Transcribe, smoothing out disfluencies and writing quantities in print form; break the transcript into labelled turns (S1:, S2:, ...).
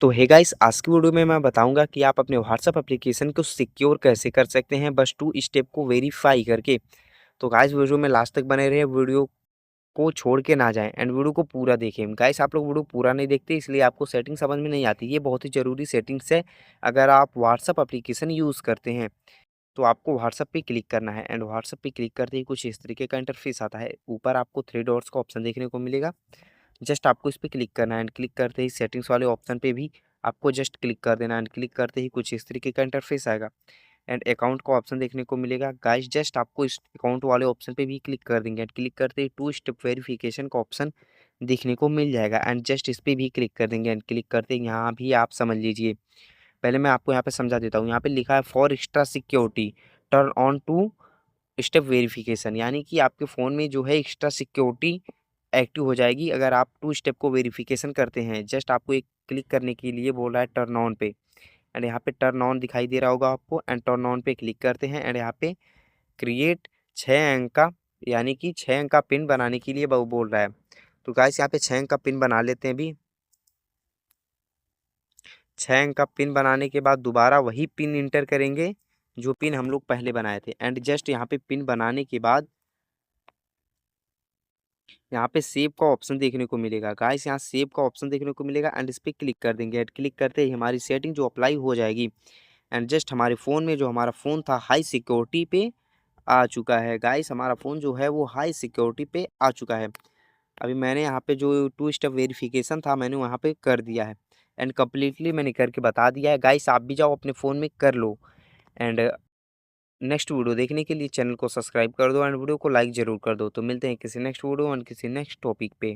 S1: तो hey guys, आज की वीडियो में मैं बताऊंगा कि आप अपने व्हाट्सएप एप्लीकेशन को सिक्योर कैसे कर सकते हैं बस 2 स्टेप को वेरीफाई करके। तो गाइस वीडियो में लास्ट तक बने रहिए, वीडियो को छोड़ के ना जाएं एंड वीडियो को पूरा देखें। गाइस आप लोग वीडियो पूरा नहीं देखते इसलिए आपको सेटिंग समझ में नहीं आती। ये बहुत ही ज़रूरी सेटिंग्स है। अगर आप व्हाट्सएप एप्लीकेशन यूज़ करते हैं तो आपको व्हाट्सएप पे क्लिक करना है एंड व्हाट्सएप पे क्लिक करते ही कुछ इस तरीके का इंटरफेस आता है। ऊपर आपको 3 डॉट्स का ऑप्शन देखने को मिलेगा। जस्ट आपको इस पे क्लिक करना है एंड क्लिक करते ही सेटिंग्स वाले ऑप्शन पे भी आपको जस्ट क्लिक कर देना है एंड क्लिक करते ही कुछ इस तरीके का इंटरफेस आएगा एंड अकाउंट का ऑप्शन देखने को मिलेगा। गाइस जस्ट आपको इस अकाउंट वाले ऑप्शन पे भी क्लिक कर देंगे एंड क्लिक करते ही 2 स्टेप वेरिफिकेशन का ऑप्शन देखने को मिल जाएगा एंड जस्ट इस पे भी क्लिक कर देंगे एंड क्लिक करते ही यहाँ भी आप समझ लीजिए। पहले मैं आपको यहाँ पे समझा देता हूँ। यहाँ पे लिखा है for extra security turn on two step verification, यानी कि आपके फ़ोन में जो है एक्स्ट्रा सिक्योरिटी एक्टिव हो जाएगी अगर आप 2 स्टेप को वेरिफिकेशन करते हैं। जस्ट आपको एक क्लिक करने के लिए बोल रहा है टर्न ऑन पे एंड यहाँ पे टर्न ऑन दिखाई दे रहा होगा आपको एंड टर्न ऑन पे क्लिक करते हैं एंड यहाँ पे क्रिएट 6 अंक का, यानी कि 6 अंक का पिन बनाने के लिए वो बोल रहा है। तो गाइस यहाँ पे 6 अंक का पिन बना लेते हैं। अभी 6 अंक का पिन बनाने के बाद दोबारा वही पिन इंटर करेंगे जो पिन हम लोग पहले बनाए थे एंड जस्ट यहाँ पे पिन बनाने के बाद यहाँ पे सेव का ऑप्शन देखने को मिलेगा। गाइस यहाँ सेव का ऑप्शन देखने को मिलेगा एंड इस पे क्लिक कर देंगे एंड क्लिक करते ही हमारी सेटिंग जो अप्लाई हो जाएगी एंड जस्ट हमारे फ़ोन में जो हमारा फ़ोन था हाई सिक्योरिटी पे आ चुका है। गाइस हमारा फ़ोन जो है वो हाई सिक्योरिटी पे आ चुका है। अभी मैंने यहाँ पे जो 2 स्टेप वेरिफिकेशन था मैंने वहाँ पे कर दिया है एंड कम्प्लीटली मैंने करके बता दिया है। गाइस आप भी जाओ अपने फ़ोन में कर लो एंड नेक्स्ट वीडियो देखने के लिए चैनल को सब्सक्राइब कर दो एंड वीडियो को लाइक ज़रूर कर दो। तो मिलते हैं किसी नेक्स्ट वीडियो और किसी नेक्स्ट टॉपिक पे।